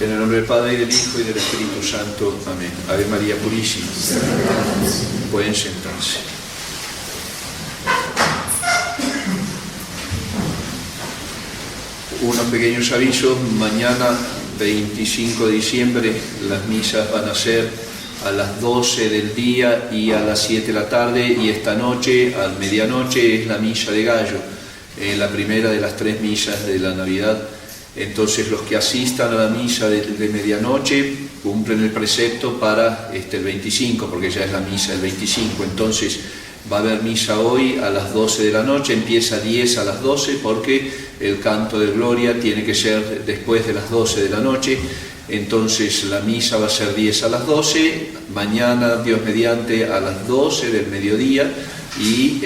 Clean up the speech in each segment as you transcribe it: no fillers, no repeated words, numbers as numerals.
En el nombre del Padre, y del Hijo, y del Espíritu Santo. Amén. Ave María Purísima. Pueden sentarse. Unos pequeños avisos. Mañana, 25 de diciembre, las misas van a ser a las 12 del día y a las 7 de la tarde, y esta noche, a medianoche, es la misa de Gallo, la primera de las 3 misas de la Navidad. Entonces los que asistan a la misa de medianoche cumplen el precepto para el 25, porque ya es la misa del 25. Entonces va a haber misa hoy a las 12 de la noche, empieza 10 a las 12, porque el canto de Gloria tiene que ser después de las 12 de la noche. Entonces la misa va a ser 10 a las 12, mañana, Dios mediante, a las 12 del mediodía, y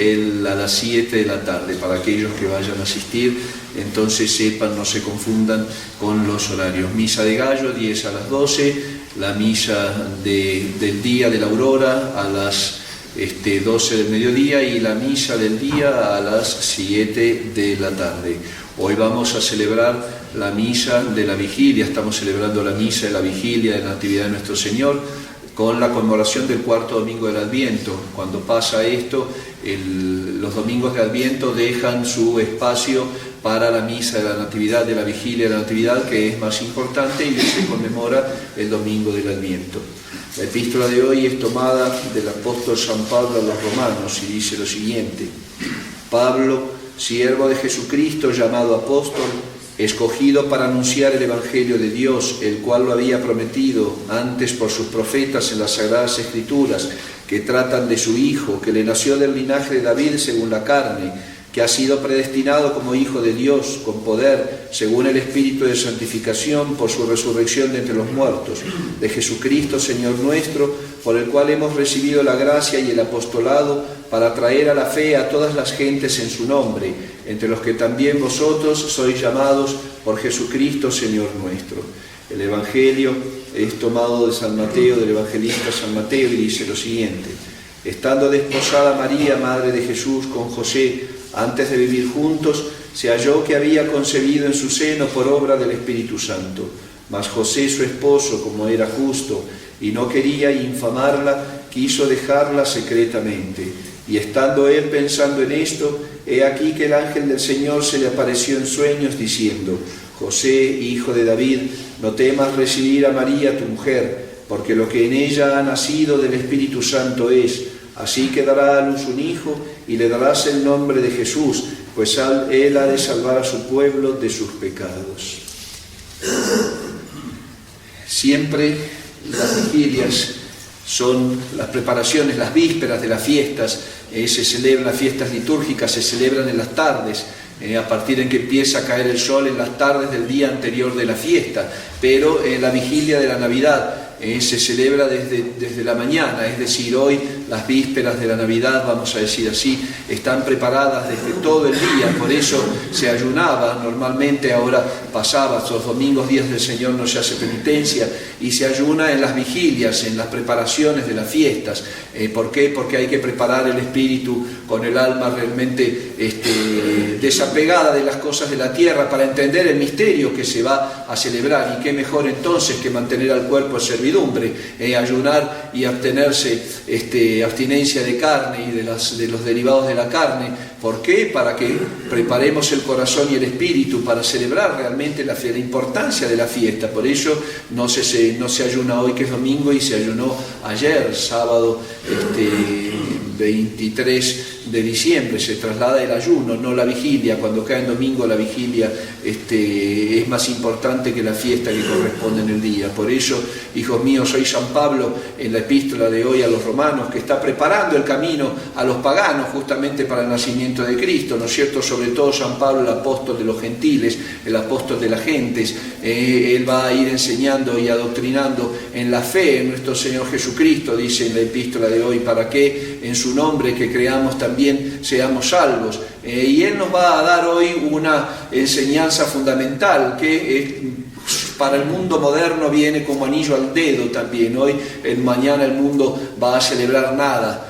a las 7 de la tarde, para aquellos que vayan a asistir. Entonces sepan, no se confundan con los horarios. Misa de Gallo, 10 a las 12, la misa del día de la aurora a las 12 del mediodía, y la misa del día a las 7 de la tarde. Hoy vamos a celebrar la misa de la vigilia, estamos celebrando la misa de la vigilia de la Natividad de Nuestro Señor, con la conmemoración del cuarto domingo del Adviento. Cuando pasa esto, los domingos de Adviento dejan su espacio para la misa de la Natividad, de la vigilia de la Natividad, que es más importante, y se conmemora el domingo del Adviento. La epístola de hoy es tomada del apóstol San Pablo a los Romanos, y dice lo siguiente: Pablo, siervo de Jesucristo, llamado apóstol, escogido para anunciar el Evangelio de Dios, el cual lo había prometido antes por sus profetas en las Sagradas Escrituras, que tratan de su Hijo, que le nació del linaje de David según la carne, que ha sido predestinado como Hijo de Dios, con poder, según el Espíritu de santificación, por su resurrección de entre los muertos, de Jesucristo, Señor nuestro, por el cual hemos recibido la gracia y el apostolado para traer a la fe a todas las gentes en su nombre, entre los que también vosotros sois llamados por Jesucristo, Señor nuestro. El Evangelio es tomado de San Mateo, del evangelista San Mateo, y dice lo siguiente: estando desposada María, madre de Jesús, con José, antes de vivir juntos, se halló que había concebido en su seno por obra del Espíritu Santo. Mas José, su esposo, como era justo y no quería infamarla, quiso dejarla secretamente. Y estando él pensando en esto, he aquí que el ángel del Señor se le apareció en sueños, diciendo: José, hijo de David, no temas recibir a María tu mujer, porque lo que en ella ha nacido del Espíritu Santo es. Así que dará a luz un hijo, y le darás el nombre de Jesús, pues él ha de salvar a su pueblo de sus pecados. Siempre las vigilias son las preparaciones, las vísperas de las fiestas. Se celebran las fiestas litúrgicas, se celebran en las tardes, a partir en que empieza a caer el sol, en las tardes del día anterior de la fiesta. Pero la vigilia de la Navidad se celebra desde la mañana, es decir, hoy las vísperas de la Navidad, vamos a decir así, están preparadas desde todo el día. Por eso se ayunaba normalmente, ahora pasaba, los domingos, días del Señor, no se hace penitencia, y se ayuna en las vigilias, en las preparaciones de las fiestas. ¿Por qué? Porque hay que preparar el espíritu con el alma realmente desapegada de las cosas de la tierra, para entender el misterio que se va a celebrar. Y qué mejor entonces que mantener al cuerpo en servidumbre, ayunar y abstenerse, abstinencia de carne y de los derivados de la carne. ¿Por qué? Para que preparemos el corazón y el espíritu para celebrar realmente la importancia de la fiesta. Por eso no se ayuna hoy, que es domingo, y se ayunó ayer, sábado 23 de diciembre. Se traslada el ayuno, no la vigilia. Cuando cae en domingo, la vigilia es más importante que la fiesta que corresponde en el día. Por eso, hijos míos, soy San Pablo en la epístola de hoy a los romanos, que está preparando el camino a los paganos justamente para el nacimiento de Cristo, ¿no es cierto? Sobre todo San Pablo, el apóstol de los gentiles, el apóstol de las gentes. Él va a ir enseñando y adoctrinando en la fe en nuestro Señor Jesucristo, dice en la epístola de hoy, para que en su nombre que creamos también seamos salvos. Y Él nos va a dar hoy una enseñanza fundamental que para el mundo moderno viene como anillo al dedo también. Hoy, mañana el mundo va a celebrar nada,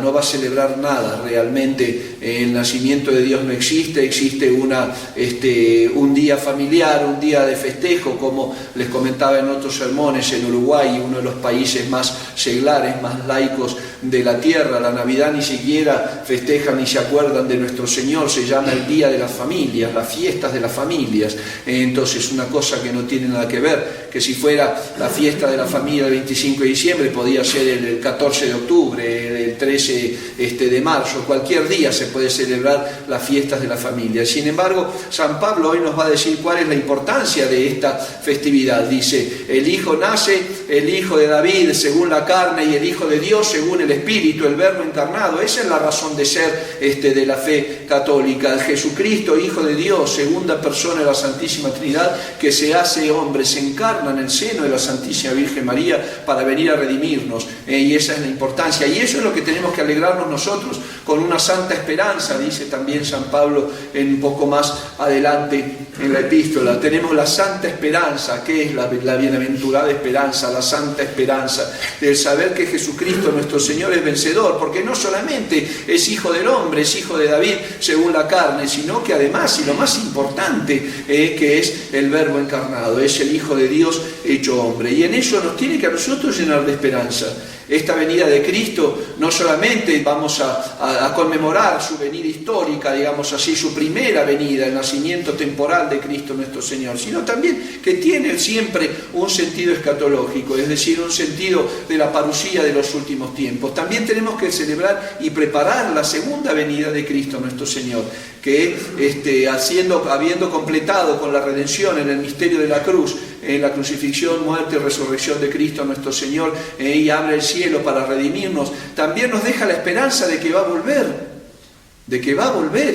no va a celebrar nada realmente el nacimiento de Dios no existe, existe un día familiar, un día de festejo, como les comentaba en otros sermones, en Uruguay, uno de los países más seglares, más laicos de la tierra. La Navidad ni siquiera festejan ni se acuerdan de nuestro Señor, se llama el Día de las Familias, las fiestas de las familias. Entonces, una cosa que no tiene nada que ver, que si fuera la fiesta de la familia el 25 de diciembre, podía ser el 14 de octubre, el 13 de marzo, cualquier día se puede celebrar las fiestas de la familia. Sin embargo, San Pablo hoy nos va a decir cuál es la importancia de esta festividad. Dice, el Hijo nace, el Hijo de David según la carne y el Hijo de Dios según el Espíritu, el Verbo encarnado. Esa es la razón de ser de la fe católica. Jesucristo, Hijo de Dios, segunda persona de la Santísima Trinidad, que se hace hombre, se encarna en el seno de la Santísima Virgen María para venir a redimirnos. Y esa es la importancia. Y eso es lo que tenemos que alegrarnos nosotros con una santa esperanza, dice también San Pablo un poco más adelante en la epístola. Tenemos la santa esperanza. ¿Qué es la bienaventurada esperanza? La santa esperanza del saber que Jesucristo nuestro Señor es vencedor, porque no solamente es Hijo del hombre, es Hijo de David según la carne, sino que además, y lo más importante, que es el Verbo encarnado, es el Hijo de Dios hecho hombre. Y en eso nos tiene que a nosotros llenar de esperanza. Esta venida de Cristo, no solamente vamos a conmemorar su venida histórica, digamos así, su primera venida, el nacimiento temporal de Cristo nuestro Señor, sino también que tiene siempre un sentido escatológico, es decir, un sentido de la parusía de los últimos tiempos. También tenemos que celebrar y preparar la segunda venida de Cristo nuestro Señor, que habiendo completado con la redención en el misterio de la cruz, en la crucifixión, muerte y resurrección de Cristo nuestro Señor, y abre el cielo para redimirnos, también nos deja la esperanza de que va a volver,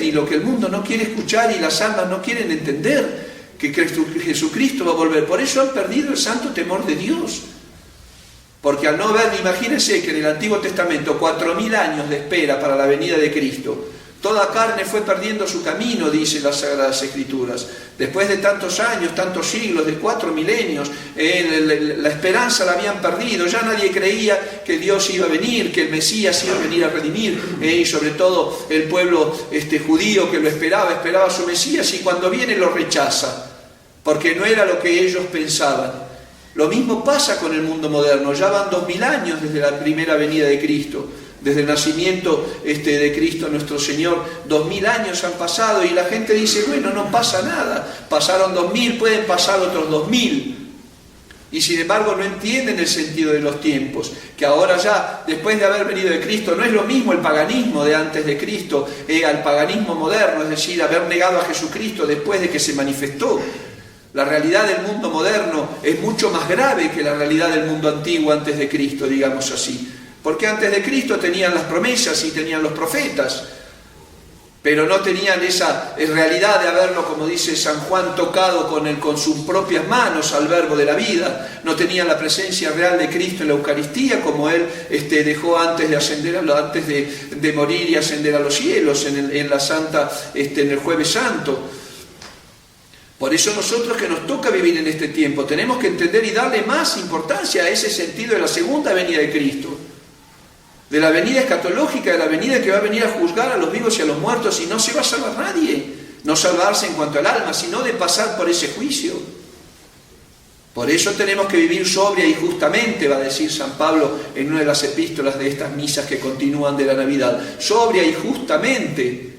y lo que el mundo no quiere escuchar y las almas no quieren entender, que Jesucristo va a volver. Por eso han perdido el santo temor de Dios, porque al no ver, imagínense que en el Antiguo Testamento 4000 años de espera para la venida de Cristo. Toda carne fue perdiendo su camino, dicen las Sagradas Escrituras. Después de tantos años, tantos siglos, de 4 milenios, la esperanza la habían perdido. Ya nadie creía que Dios iba a venir, que el Mesías iba a venir a redimir. Y sobre todo el pueblo judío que lo esperaba a su Mesías, y cuando viene lo rechaza, porque no era lo que ellos pensaban. Lo mismo pasa con el mundo moderno. Ya van 2000 años desde la primera venida de Cristo. Desde el nacimiento de Cristo nuestro Señor, 2000 años han pasado y la gente dice, bueno, no pasa nada, pasaron 2000, pueden pasar otros 2000. Y sin embargo no entienden el sentido de los tiempos, que ahora ya, después de haber venido de Cristo, no es lo mismo el paganismo de antes de Cristo al paganismo moderno, es decir, haber negado a Jesucristo después de que se manifestó. La realidad del mundo moderno es mucho más grave que la realidad del mundo antiguo antes de Cristo, digamos así. Porque antes de Cristo tenían las promesas y tenían los profetas, pero no tenían esa realidad de haberlo, como dice San Juan, tocado con sus propias manos al Verbo de la vida. No tenían la presencia real de Cristo en la Eucaristía, como Él dejó antes de ascender, antes de morir y ascender a los cielos en la Santa, en el Jueves Santo. Por eso nosotros, que nos toca vivir en este tiempo, tenemos que entender y darle más importancia a ese sentido de la segunda venida de Cristo, de la venida escatológica, de la venida que va a venir a juzgar a los vivos y a los muertos, y no se va a salvar nadie, no salvarse en cuanto al alma, sino de pasar por ese juicio. Por eso tenemos que vivir sobria y justamente, va a decir San Pablo en una de las epístolas de estas misas que continúan de la Navidad, sobria y justamente.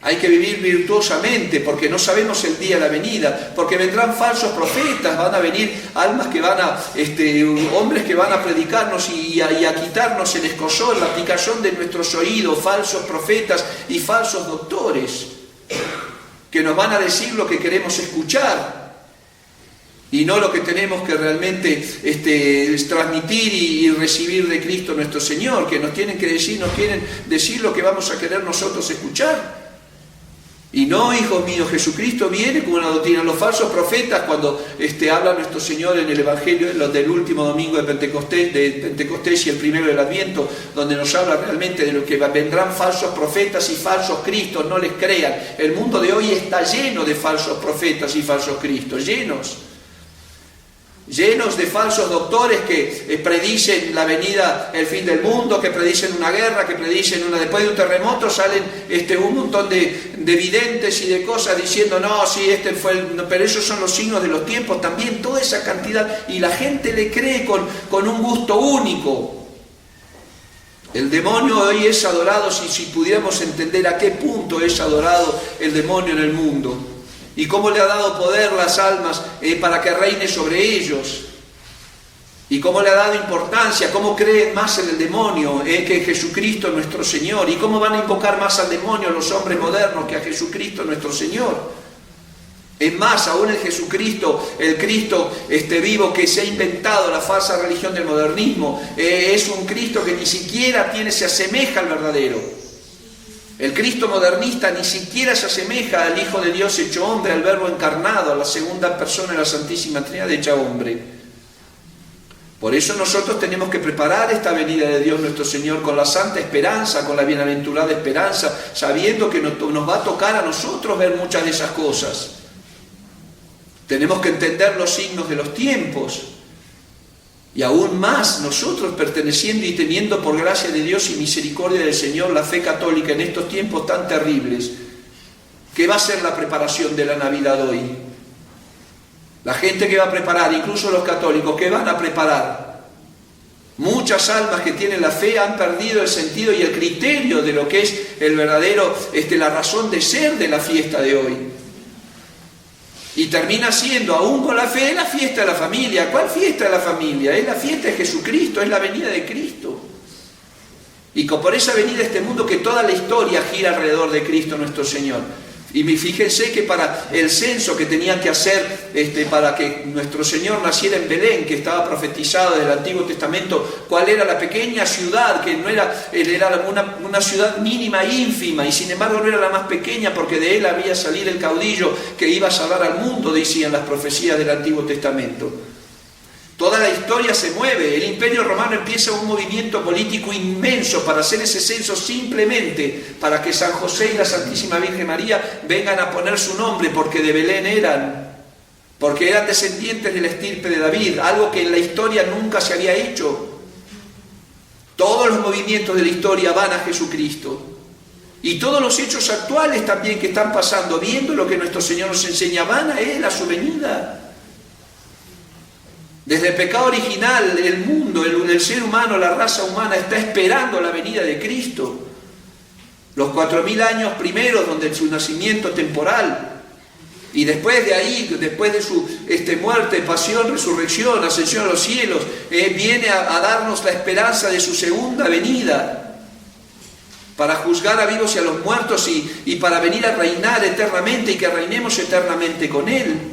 Hay que vivir virtuosamente, porque no sabemos el día de la venida, porque vendrán falsos profetas, van a venir almas que van a, hombres que van a predicarnos y a quitarnos el escozor, la picazón de nuestros oídos, falsos profetas y falsos doctores, que nos van a decir lo que queremos escuchar y no lo que tenemos que realmente transmitir y recibir de Cristo nuestro Señor, que nos tienen que decir, nos quieren decir lo que vamos a querer nosotros escuchar. Y no, hijos míos, Jesucristo viene con una doctrina. Los falsos profetas, cuando habla nuestro Señor en el Evangelio del último domingo de Pentecostés y el primero del Adviento, donde nos habla realmente de lo que vendrán falsos profetas y falsos cristos, no les crean. El mundo de hoy está lleno de falsos profetas y falsos cristos, llenos. llenos de falsos doctores que predicen la venida, el fin del mundo, que predicen una guerra, que predicen después de un terremoto salen un montón de videntes y de cosas diciendo, no, sí, pero esos son los signos de los tiempos, también toda esa cantidad, y la gente le cree con un gusto único. El demonio hoy es adorado, si pudiéramos entender a qué punto es adorado el demonio en el mundo y cómo le ha dado poder las almas para que reine sobre ellos, y cómo le ha dado importancia, cómo creen más en el demonio que en Jesucristo nuestro Señor, y cómo van a invocar más al demonio los hombres modernos que a Jesucristo nuestro Señor. Es más, aún el Jesucristo, el Cristo vivo que se ha inventado la falsa religión del modernismo, es un Cristo que ni siquiera se asemeja al verdadero. El Cristo modernista ni siquiera se asemeja al Hijo de Dios hecho hombre, al Verbo encarnado, a la segunda persona de la Santísima Trinidad hecha hombre. Por eso nosotros tenemos que preparar esta venida de Dios nuestro Señor con la santa esperanza, con la bienaventurada esperanza, sabiendo que nos va a tocar a nosotros ver muchas de esas cosas. Tenemos que entender los signos de los tiempos, y aún más nosotros perteneciendo y teniendo por gracia de Dios y misericordia del Señor la fe católica en estos tiempos tan terribles. ¿Qué va a ser la preparación de la Navidad hoy? La gente que va a preparar, incluso los católicos, ¿qué van a preparar? Muchas almas que tienen la fe han perdido el sentido y el criterio de lo que es el verdadero, la razón de ser de la fiesta de hoy. Y termina siendo, aún con la fe, la fiesta de la familia. ¿Cuál fiesta de la familia? Es la fiesta de Jesucristo, es la venida de Cristo. Y por esa venida a este mundo que toda la historia gira alrededor de Cristo nuestro Señor. Y fíjense que para el censo que tenían que hacer para que nuestro Señor naciera en Belén, que estaba profetizado del Antiguo Testamento, cuál era la pequeña ciudad, que no era una ciudad mínima, ínfima, y sin embargo no era la más pequeña, porque de él había salido el caudillo que iba a salvar al mundo, decían las profecías del Antiguo Testamento. Toda la historia se mueve, el Imperio Romano empieza un movimiento político inmenso para hacer ese censo simplemente para que San José y la Santísima Virgen María vengan a poner su nombre, porque de Belén eran, porque eran descendientes de la estirpe de David, algo que en la historia nunca se había hecho. Todos los movimientos de la historia van a Jesucristo. Y todos los hechos actuales también que están pasando, viendo lo que nuestro Señor nos enseña, van a Él, a su venida. Desde el pecado original, el mundo, el ser humano, la raza humana está esperando la venida de Cristo. Los 4000 años primeros, donde su nacimiento temporal, y después de ahí, después de su muerte, pasión, resurrección, ascensión a los cielos, viene a darnos la esperanza de su segunda venida, para juzgar a vivos y a los muertos y para venir a reinar eternamente y que reinemos eternamente con Él.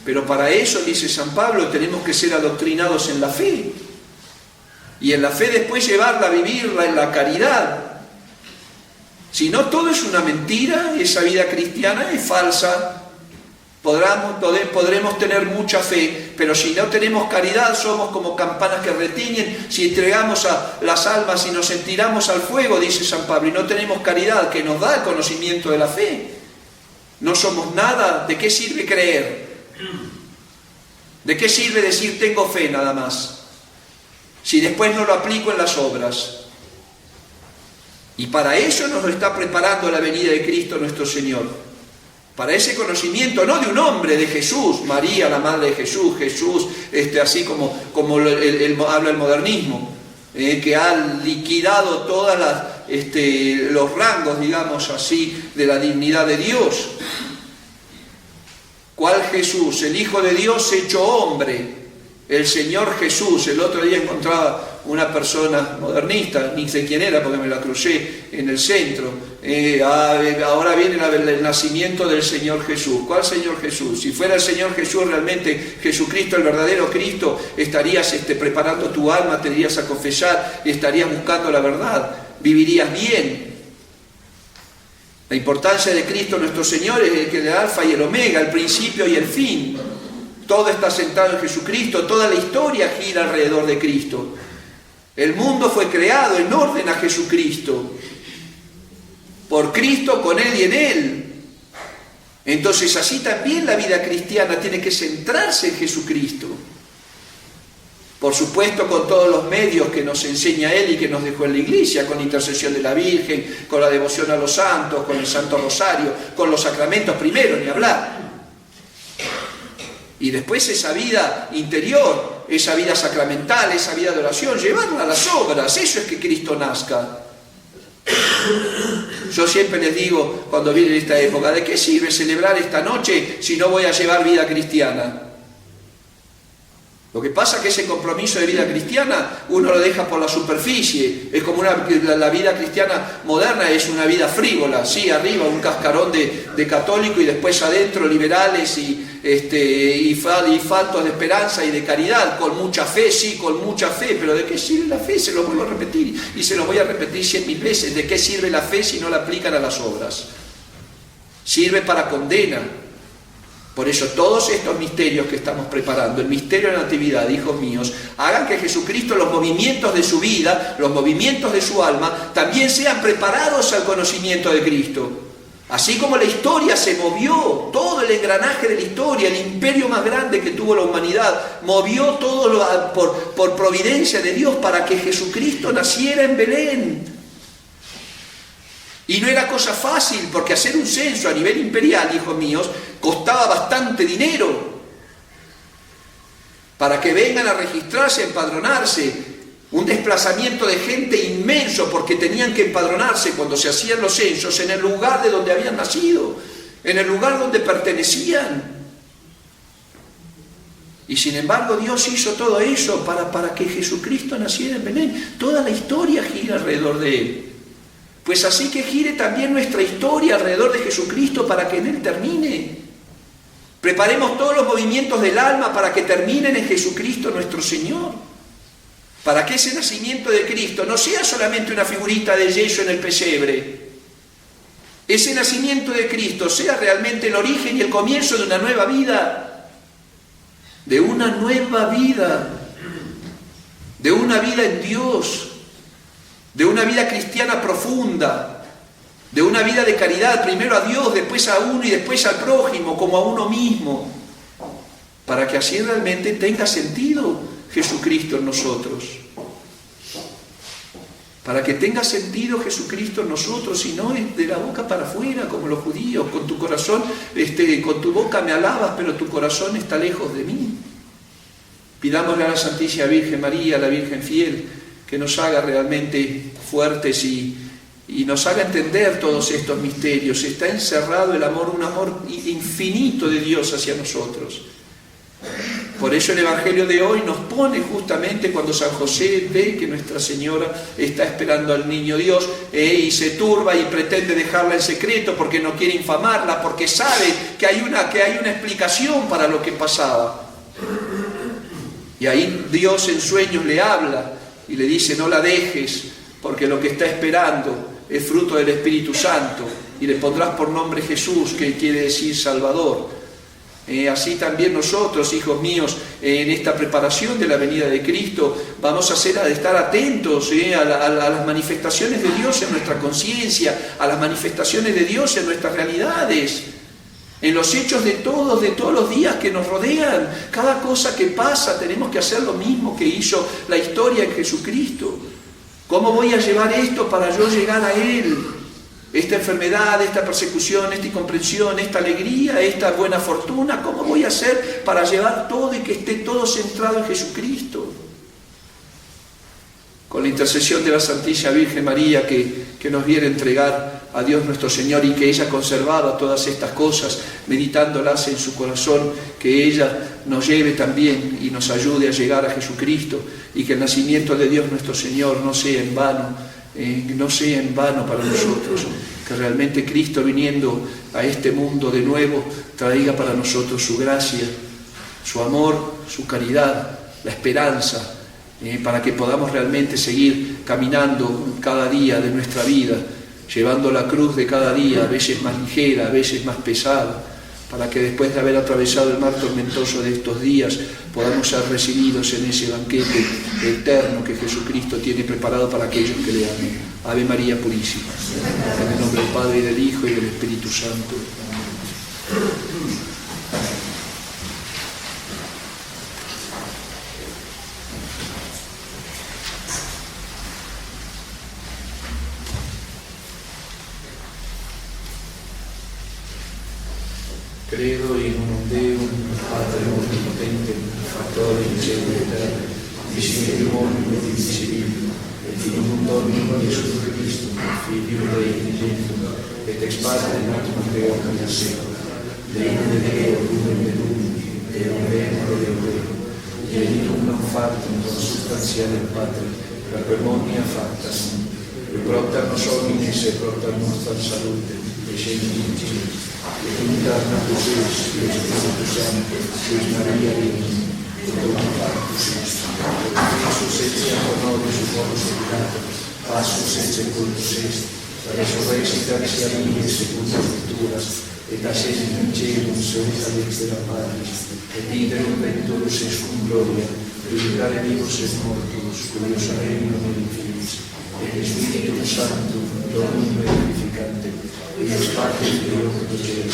Pero para eso, dice San Pablo, tenemos que ser adoctrinados en la fe. Y en la fe después llevarla, vivirla en la caridad. Si no, todo es una mentira, esa vida cristiana es falsa. Podremos tener mucha fe, pero si no tenemos caridad, somos como campanas que retiñen. Si entregamos a las almas y nos tiramos al fuego, dice San Pablo, y no tenemos caridad que nos da el conocimiento de la fe, no somos nada. ¿De qué sirve creer? ¿De qué sirve decir tengo fe nada más, si después no lo aplico en las obras? Y para eso nos lo está preparando la venida de Cristo nuestro Señor, para ese conocimiento, no de un hombre, de Jesús, María, la madre de Jesús, así como habla el modernismo, que ha liquidado todos los rangos, digamos así, de la dignidad de Dios. ¿Cuál Jesús? El Hijo de Dios hecho hombre, el Señor Jesús. El otro día encontraba una persona modernista, ni sé quién era porque me la crucé en el centro. Ahora viene el nacimiento del Señor Jesús. ¿Cuál Señor Jesús? Si fuera el Señor Jesús realmente, Jesucristo, el verdadero Cristo, estarías preparando tu alma, te irías a confesar y estarías buscando la verdad, vivirías bien. La importancia de Cristo nuestro Señor es el que es el alfa y el omega, el principio y el fin. Todo está sentado en Jesucristo, toda la historia gira alrededor de Cristo. El mundo fue creado en orden a Jesucristo. Por Cristo, con Él y en Él. Entonces así también la vida cristiana tiene que centrarse en Jesucristo. Por supuesto, con todos los medios que nos enseña Él y que nos dejó en la Iglesia, con la intercesión de la Virgen, con la devoción a los santos, con el Santo Rosario, con los sacramentos primero, ni hablar. Y después esa vida interior, esa vida sacramental, esa vida de oración, llevarla a las obras. Eso es que Cristo nazca. Yo siempre les digo, cuando viene esta época, ¿de qué sirve celebrar esta noche si no voy a llevar vida cristiana? Lo que pasa es que ese compromiso de vida cristiana uno lo deja por la superficie. Es como la vida cristiana moderna es una vida frívola. Sí, arriba un cascarón de católico y después adentro liberales y faltos de esperanza y de caridad, con mucha fe, sí, con mucha fe. Pero ¿de qué sirve la fe? Se lo vuelvo a repetir y se lo voy a repetir 100.000 veces. ¿De qué sirve la fe si no la aplican a las obras? Sirve para condena. Por eso todos estos misterios que estamos preparando, el misterio de la Natividad, hijos míos, hagan que Jesucristo, los movimientos de su vida, los movimientos de su alma, también sean preparados al conocimiento de Cristo. Así como la historia se movió, todo el engranaje de la historia, el imperio más grande que tuvo la humanidad, movió todo por providencia de Dios para que Jesucristo naciera en Belén. Y no era cosa fácil, porque hacer un censo a nivel imperial, hijos míos, costaba bastante dinero. Para que vengan a registrarse, a empadronarse, un desplazamiento de gente inmenso, porque tenían que empadronarse cuando se hacían los censos en el lugar de donde habían nacido, en el lugar donde pertenecían. Y sin embargo Dios hizo todo eso para que Jesucristo naciera en Belén. Toda la historia gira alrededor de Él. Pues así que gire también nuestra historia alrededor de Jesucristo para que en Él termine. Preparemos todos los movimientos del alma para que terminen en Jesucristo nuestro Señor. Para que ese nacimiento de Cristo no sea solamente una figurita de yeso en el pesebre. Ese nacimiento de Cristo sea realmente el origen y el comienzo de una nueva vida. De una nueva vida. De una vida en Dios. De una vida cristiana profunda, de una vida de caridad, primero a Dios, después a uno y después al prójimo, como a uno mismo, para que así realmente tenga sentido Jesucristo en nosotros. Para que tenga sentido Jesucristo en nosotros, y no de la boca para afuera, como los judíos, con tu corazón, con tu boca me alabas, pero tu corazón está lejos de mí. Pidámosle a la Santísima Virgen María, la Virgen fiel, que nos haga realmente fuertes y nos haga entender todos estos misterios. Está encerrado el amor, un amor infinito de Dios hacia nosotros. Por eso el Evangelio de hoy nos pone justamente cuando San José ve que Nuestra Señora está esperando al niño Dios y se turba y pretende dejarla en secreto porque no quiere infamarla, porque sabe que hay una explicación para lo que pasaba. Y ahí Dios en sueños le habla y le dice: no la dejes, porque lo que está esperando es fruto del Espíritu Santo, y le pondrás por nombre Jesús, que quiere decir Salvador. Así también nosotros, hijos míos, en esta preparación de la venida de Cristo, vamos a estar atentos a las manifestaciones de Dios en nuestra conciencia, a las manifestaciones de Dios en nuestras realidades, en los hechos de todos los días que nos rodean. Cada cosa que pasa tenemos que hacer lo mismo que hizo la historia en Jesucristo. ¿Cómo voy a llevar esto para yo llegar a Él? Esta enfermedad, esta persecución, esta incomprensión, esta alegría, esta buena fortuna, ¿cómo voy a hacer para llevar todo y que esté todo centrado en Jesucristo? Con la intercesión de la Santísima Virgen María, que nos viene a entregar a Dios nuestro Señor, y que ella conservaba todas estas cosas, meditándolas en su corazón, que ella nos lleve también y nos ayude a llegar a Jesucristo, y que el nacimiento de Dios nuestro Señor no sea en vano para nosotros, que realmente Cristo, viniendo a este mundo de nuevo, traiga para nosotros su gracia, su amor, su caridad, la esperanza, para que podamos realmente seguir caminando cada día de nuestra vida, llevando la cruz de cada día, a veces más ligera, a veces más pesada, para que después de haber atravesado el mar tormentoso de estos días podamos ser recibidos en ese banquete eterno que Jesucristo tiene preparado para aquellos que le amen. Ave María Purísima. En el nombre del Padre, y del Hijo, y del Espíritu Santo. Amén. Credo in un Deum, Padre Onnipotente, Fattore di cielo e terra, visibile uomini e invisibili, et in un Domino Gesù Cristo, Figlio Dei unigenito, et ex parte natum Deo per secolo, Deum de Deo, Lumen de Lumen, Deum Vero Deo Vero, Genitum non factum consubstantialem Patri, per quemonia fatta sunt, e propter nos homines e propter nostra salute, e scientifici, et unita natus eis, et Spiritus Sancto, et Maria Virgine, et omni pactus est, et Jesus etiam honoris humoris educator, passus et sepultus est, resurrexit axiae secundum scripturas, et ascendit in caelum seunta lex de la Patris, et viderum venturus est cum gloria, judicare vivos et mortus, cuius regnum edificis, et Spiritum Sanctum, Dominum verificante, et ex parte Deo progere,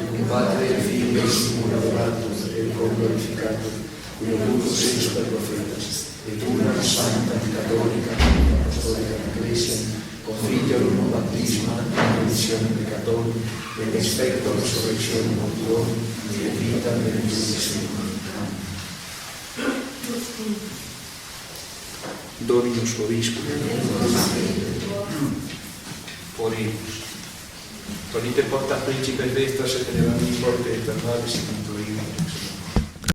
cum Patre et Filio sumum adoratum, et glorificatum, cui vulgus ex per profetas, et una santa catholica apostolica Ecclesia, confiterum baptisma in remissionem peccatorum, et expecto resurrectionem mortuorum, et vitam benedictis seculi. Dominus vobiscum. Oremus. Tonite portas principes vestas et elevami forte et anualis in tuo